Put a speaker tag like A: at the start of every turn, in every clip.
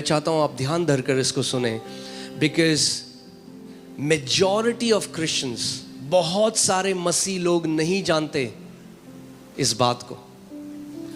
A: चाहता हूँ आप ध्यान धरकर इसको सुने, बिकॉज मेजॉरिटी ऑफ क्रिश्चियंस, बहुत सारे मसीह लोग नहीं जानते इस बात को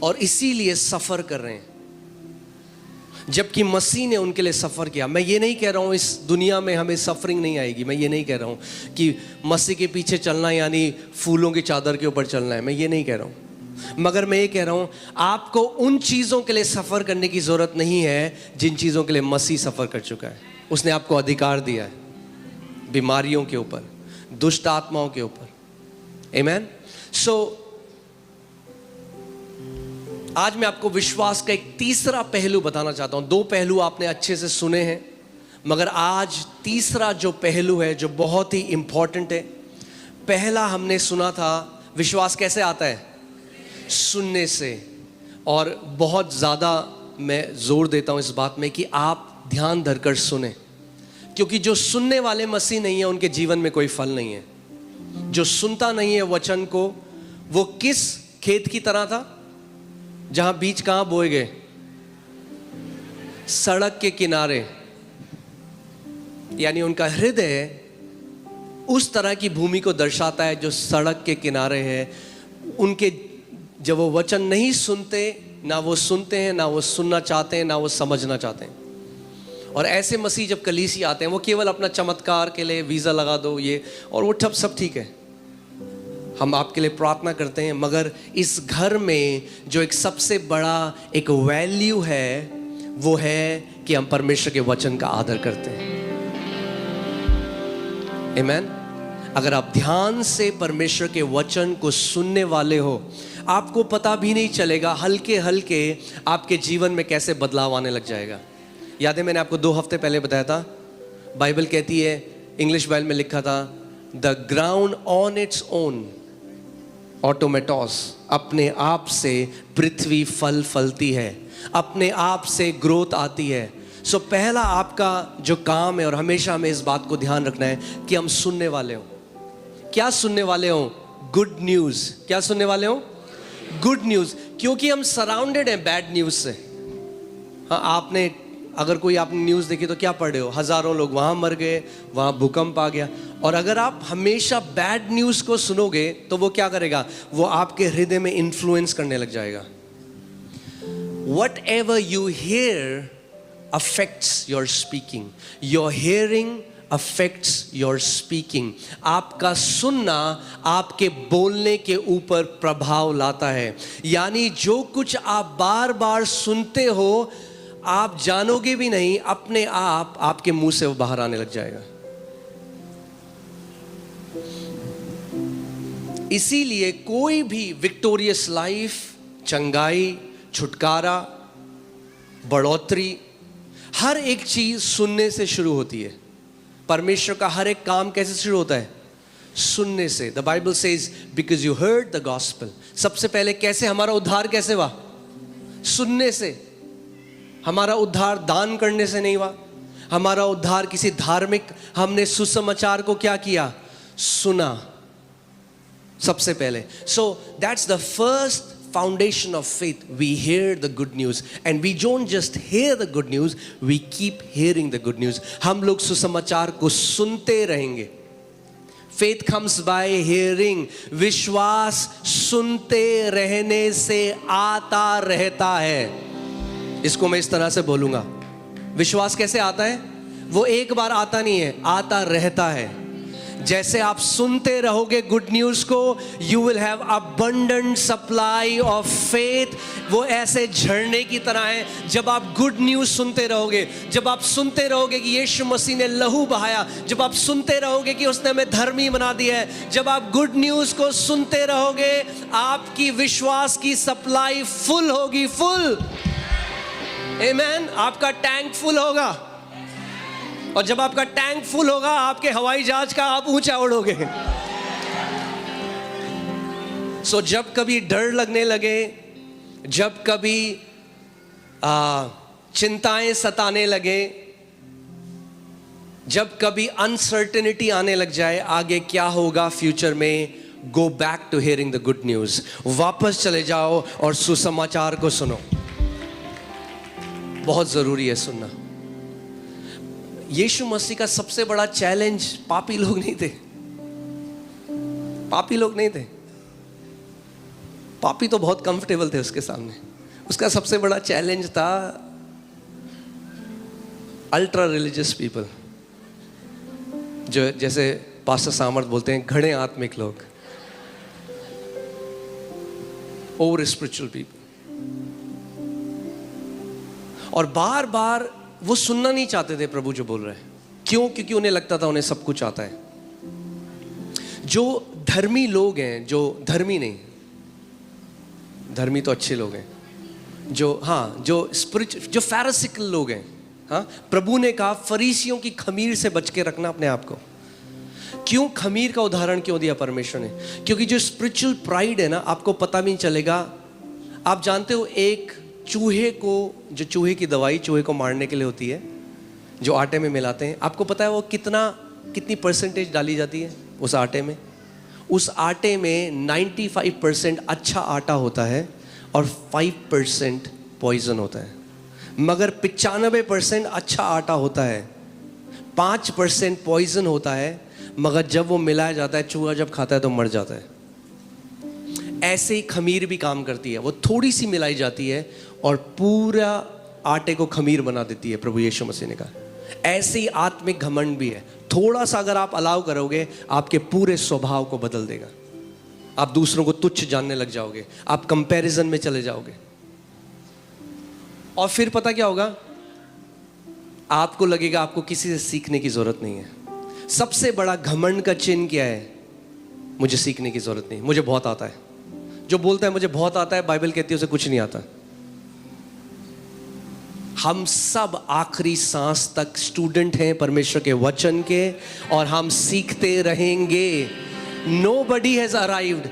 A: और इसीलिए सफ़र कर रहे हैं, जबकि मसीह ने उनके लिए सफ़र किया। मैं ये नहीं कह रहा हूँ इस दुनिया में हमें सफरिंग नहीं आएगी, मैं ये नहीं कह रहा हूँ कि मसीह के पीछे चलना यानी फूलों की चादर के ऊपर चलना है, मैं ये नहीं कह रहा हूँ। मगर मैं ये कह रहा हूँ आपको उन चीज़ों के लिए सफ़र करने की ज़रूरत नहीं है जिन चीज़ों के लिए मसीह सफ़र कर चुका है। उसने आपको अधिकार दिया है बीमारियों के ऊपर, दुष्ट आत्माओं के ऊपर। आमीन। सो आज मैं आपको विश्वास का एक तीसरा पहलू बताना चाहता हूं। दो पहलू आपने अच्छे से सुने हैं, मगर आज तीसरा जो पहलू है जो बहुत ही इंपॉर्टेंट है। पहला हमने सुना था विश्वास कैसे आता है, सुनने से। और बहुत ज़्यादा मैं जोर देता हूं इस बात में कि आप ध्यान धरकर सुने, क्योंकि जो सुनने वाले मसीह नहीं है उनके जीवन में कोई फल नहीं है। जो सुनता नहीं है वचन को, वो किस खेत की तरह था जहां बीज कहां बोए गए, सड़क के किनारे। यानी उनका हृदय उस तरह की भूमि को दर्शाता है जो सड़क के किनारे है। उनके जब वो वचन नहीं सुनते, ना वो सुनते हैं, ना वो सुनना चाहते हैं, ना वो समझना चाहते हैं। और ऐसे मसीह जब कलीसी आते हैं, वो केवल अपना चमत्कार के लिए वीज़ा लगा दो ये और वो सब ठीक है, हम आपके लिए प्रार्थना करते हैं, मगर इस घर में जो एक सबसे बड़ा एक वैल्यू है वो है कि हम परमेश्वर के वचन का आदर करते हैं। आमीन। अगर आप ध्यान से परमेश्वर के वचन को सुनने वाले हो, आपको पता भी नहीं चलेगा, हल्के हल्के आपके जीवन में कैसे बदलाव आने लग जाएगा। याद है मैंने आपको 2 हफ्ते पहले बताया था, बाइबल कहती है, इंग्लिश बाइबल में लिखा था, the ground on its own ऑटोमेटोस, अपने आप से पृथ्वी फल फलती है, अपने आप से ग्रोथ आती है। सो पहला आपका जो काम है, और हमेशा हमें इस बात को ध्यान रखना है कि हम सुनने वाले हो। क्या सुनने वाले हो? Good news. क्या सुनने वाले हो? Good news. क्योंकि हम सराउंडेड हैं बैड न्यूज़ से। हाँ, आपने अगर कोई आपने न्यूज़ देखी तो क्या पढ़ रहे हो, हज़ारों लोग वहाँ मर गए, वहाँ भूकंप आ गया। और अगर आप हमेशा बैड न्यूज़ को सुनोगे तो वो क्या करेगा, वो आपके हृदय में इन्फ्लुएंस करने लग जाएगा। Whatever you hear affects your speaking. Your hearing affects your speaking. आपका सुनना आपके बोलने के ऊपर प्रभाव लाता है। यानी जो कुछ आप बार बार सुनते हो, आप जानोगे भी नहीं, अपने आप आपके मुंह से वो बाहर आने लग जाएगा। इसीलिए कोई भी विक्टोरियस लाइफ, चंगाई, छुटकारा, बढ़ोतरी, हर एक चीज सुनने से शुरू होती है। परमेश्वर का हर एक काम कैसे शुरू होता है? सुनने से। The Bible says because you heard the gospel. सबसे पहले कैसे हमारा उद्धार कैसे हुआ? सुनने से। हमारा उद्धार दान करने से नहीं हुआ, हमारा उद्धार किसी धार्मिक, हमने सुसमाचार को क्या किया? सुना सबसे पहले। So that's the first foundation of faith. We hear the good news and we don't just hear the good news, we keep hearing the good news. हम लोग सुसमाचार को सुनते रहेंगे। Faith comes by hearing. विश्वास सुनते रहने से आता रहता है। इसको मैं इस तरह से बोलूंगा, विश्वास कैसे आता है? वो एक बार आता नहीं है, आता रहता है। जैसे आप सुनते रहोगे गुड न्यूज़ को, you will have abundant supply of faith. वो ऐसे झरने की तरह है। जब आप गुड न्यूज़ सुनते रहोगे, जब आप सुनते रहोगे कि यीशु मसीह ने लहू बहाया, जब आप सुनते रहोगे कि उसने हमें धर्मी बना दिया है, जब आप गुड न्यूज़ को सुनते रहोगे, आपकी विश्वास की सप्लाई फुल होगी, फुल। आमीन। आपका टैंक फुल होगा, और जब आपका टैंक फुल होगा, आपके हवाई जहाज का आप ऊंचा उड़ोगे। सो जब कभी डर लगने लगे, जब कभी चिंताएं सताने लगे, जब कभी अनसर्टेनिटी आने लग जाए आगे क्या होगा फ्यूचर में, go back to hearing the good news. वापस चले जाओ और सुसमाचार को सुनो। बहुत ज़रूरी है सुनना। यीशु मसीह का सबसे बड़ा चैलेंज पापी लोग नहीं थे, पापी लोग नहीं थे। पापी तो बहुत कंफर्टेबल थे उसके सामने। उसका सबसे बड़ा चैलेंज था अल्ट्रा रिलीजियस पीपल, जो जैसे पास्टर सामर्थ बोलते हैं घड़े आत्मिक लोग, ओवर स्पिरिचुअल पीपल। और बार बार वो सुनना नहीं चाहते थे प्रभु जो बोल रहे हैं। क्यों? क्योंकि उन्हें लगता था उन्हें सब कुछ आता है। जो धर्मी लोग हैं, जो धर्मी नहीं, धर्मी तो अच्छे लोग हैं, जो स्पिरिचुअल, जो फैरिसिकल लोग हैं, प्रभु ने कहा फरीसियों की खमीर से बच के रखना अपने आप को। क्यों खमीर का उदाहरण क्यों दिया परमेश्वर ने? क्योंकि जो स्पिरिचुअल प्राइड है ना, आपको पता भी नहीं चलेगा। आप जानते हो एक चूहे को, जो चूहे की दवाई चूहे को मारने के लिए होती है, जो आटे में मिलाते हैं, आपको पता है वो कितनी परसेंटेज डाली जाती है उस आटे में? उस आटे में 95% अच्छा आटा होता है और 5% पॉइजन होता है। मगर 95% अच्छा आटा होता है, 5% पॉइजन होता है। मगर जब वो मिलाया जाता है, चूहा जब खाता है तो मर जाता है। ऐसे ही खमीर भी काम करती है। वो थोड़ी सी मिलाई जाती है और पूरा आटे को खमीर बना देती है। प्रभु यीशु मसीह ने कहा ऐसे ही आत्मिक घमंड भी है। थोड़ा सा अगर आप अलाउ करोगे, आपके पूरे स्वभाव को बदल देगा। आप दूसरों को तुच्छ जानने लग जाओगे, आप कंपैरिजन में चले जाओगे, और फिर पता क्या होगा? आपको लगेगा आपको किसी से सीखने की जरूरत नहीं है। सबसे बड़ा घमंड का चिन्ह क्या है? मुझे सीखने की जरूरत नहीं, मुझे बहुत आता है। जो बोलता है मुझे बहुत आता है, बाइबल कहती है उसे कुछ नहीं आता। हम सब आखिरी सांस तक स्टूडेंट हैं परमेश्वर के वचन के, और हम सीखते रहेंगे। Nobody has arrived।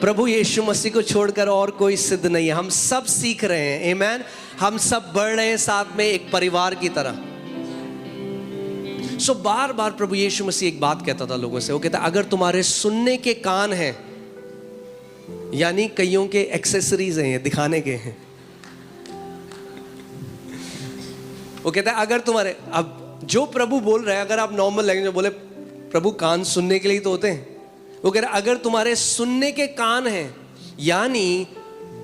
A: प्रभु यीशु मसीह को छोड़कर और कोई सिद्ध नहीं है। हम सब सीख रहे हैं। आमेन। हम सब बढ़ रहे हैं साथ में एक परिवार की तरह। सो बार बार प्रभु यीशु मसीह एक बात कहता था लोगों से। वो कहता अगर तुम्हारे सुनने के कान हैं, यानी कईयों के एक्सेसरीज हैं, दिखाने के हैं। वो कहता है अगर तुम्हारे, अब जो प्रभु बोल रहे हैं, अगर आप नॉर्मल लैंग्वेज में बोले प्रभु कान सुनने के लिए तो होते हैं। वो कह रहा है अगर तुम्हारे सुनने के कान हैं, यानी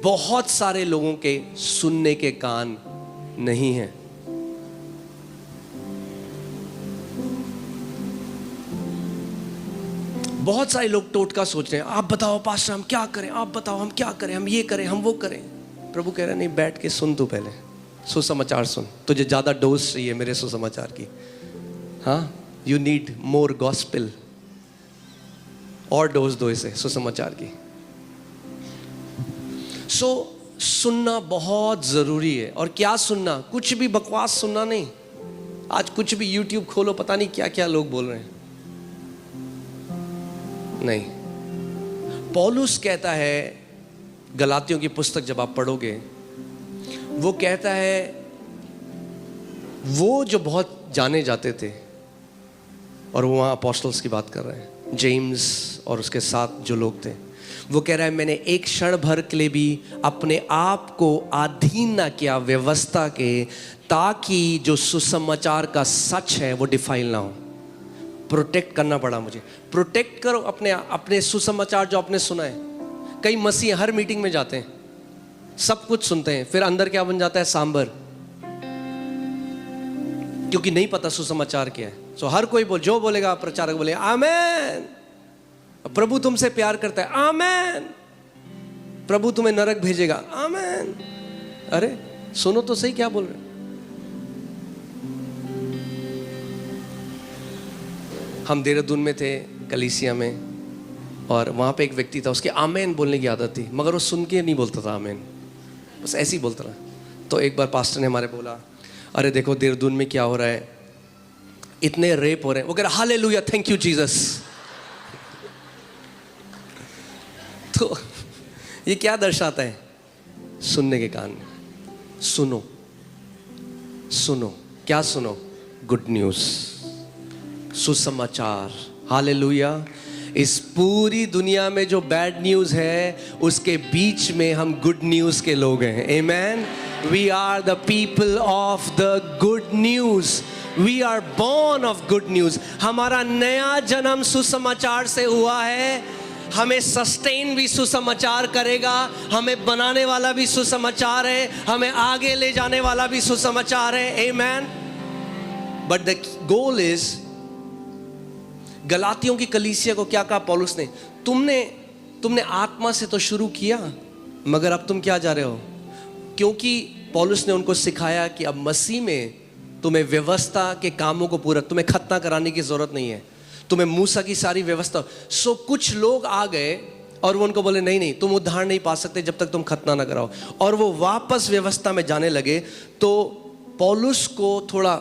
A: बहुत सारे लोगों के सुनने के कान नहीं हैं। बहुत सारे लोग टोटका सोच रहे हैं, आप बताओ पास्टर हम क्या करें, आप बताओ हम क्या करें, हम ये करें, हम वो करें। प्रभु कह रहा है नहीं, बैठ के सुन तू, पहले सुसमाचार सुन। तुझे ज्यादा डोज चाहिए मेरे सुसमाचार की। हाँ, यू नीड मोर गॉस्पेल। और डोज दो इसे सुसमाचार की। सुनना बहुत जरूरी है। और क्या सुनना? कुछ भी बकवास सुनना नहीं। आज कुछ भी यूट्यूब खोलो, पता नहीं क्या क्या लोग बोल रहे हैं। नहीं, पौलुस कहता है, गलातियों की पुस्तक जब आप पढ़ोगे, वो कहता है वो जो बहुत जाने जाते थे, और वो वहाँ अपोस्टल्स की बात कर रहे हैं, जेम्स और उसके साथ जो लोग थे, वो कह रहा है मैंने एक क्षण भर के लिए भी अपने आप को अधीन ना किया व्यवस्था के, ताकि जो सुसमाचार का सच है वो डिफाइल ना हो। प्रोटेक्ट करना पड़ा मुझे। प्रोटेक्ट करो अपने सुसमाचार जो आपने सुना है। कई मसीह हर मीटिंग में जाते हैं, सब कुछ सुनते हैं, फिर अंदर क्या बन जाता है? सांबर, क्योंकि नहीं पता सुसमाचार क्या है। सो हर कोई जो बोलेगा, प्रचारक बोलेगा आमेन, प्रभु तुमसे प्यार करता है, आमेन, प्रभु तुम्हें नरक भेजेगा, आमेन। अरे सुनो तो सही क्या बोल रहे। हम देहरादून में थे, कलीसिया में, और वहाँ पे एक व्यक्ति था, उसके आमेन बोलने की आदत थी, मगर वो सुन के नहीं बोलता था आमेन, बस ऐसे ही बोलता था। तो एक बार पास्टर ने हमारे बोला, अरे देखो देहरादून में क्या हो रहा है, इतने रेप हो रहे हैं। वो कह रहा हालेलुया, थैंक यू जीसस। तो ये क्या दर्शाता है? सुनने के कान में। सुनो, सुनो, क्या सुनो? गुड न्यूज़, सुसमाचार। हालेलुया। इस पूरी दुनिया में जो बैड न्यूज़ है, उसके बीच में हम गुड न्यूज़ के लोग हैं। आमेन। We are the people of the good news. We are born of good news. हमारा नया जन्म सुसमाचार से हुआ है. हमें सस्टेन भी सुसमाचार करेगा. हमें बनाने वाला भी सुसमाचार है. हमें आगे ले जाने वाला भी सुसमाचार है. Amen. But the goal is, गलातियों की कलीसिया को क्या कहा पौलुस ने? तुमने आत्मा से तो शुरू किया, मगर अब तुम क्या जा रहे हो? क्योंकि पौलुस ने उनको सिखाया कि अब मसीह में तुम्हें व्यवस्था के कामों को पूरा, तुम्हें खतना कराने की जरूरत नहीं है. तुम्हें मूसा की सारी व्यवस्था. सो कुछ लोग आ गए और वो उनको बोले नहीं, तुम उद्धार नहीं पा सकते जब तक तुम खतना ना कराओ. और वो वापस व्यवस्था में जाने लगे. तो पौलुस को थोड़ा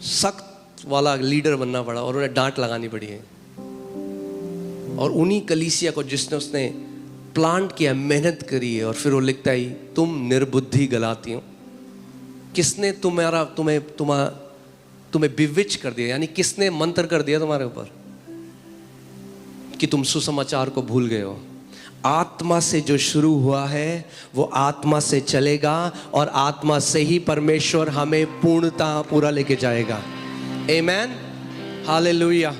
A: सख्त वाला लीडर बनना पड़ा और उन्हें डांट लगानी पड़ी है. और उन्हीं कलीसिया को जिसने उसने प्लांट किया, मेहनत करी है, और फिर वो लिखता है तुम निर्बुद्धि गलातियों, किसने तुम्हें बिविच कर दिया, यानी किसने मंत्र कर दिया तुम्हारे ऊपर कि तुम सुसमाचार को भूल गए हो. आत्मा से जो शुरू हुआ है वो आत्मा से चलेगा और आत्मा से ही परमेश्वर हमें पूर्णता पूरा लेके जाएगा. आमेन. हालेलुया.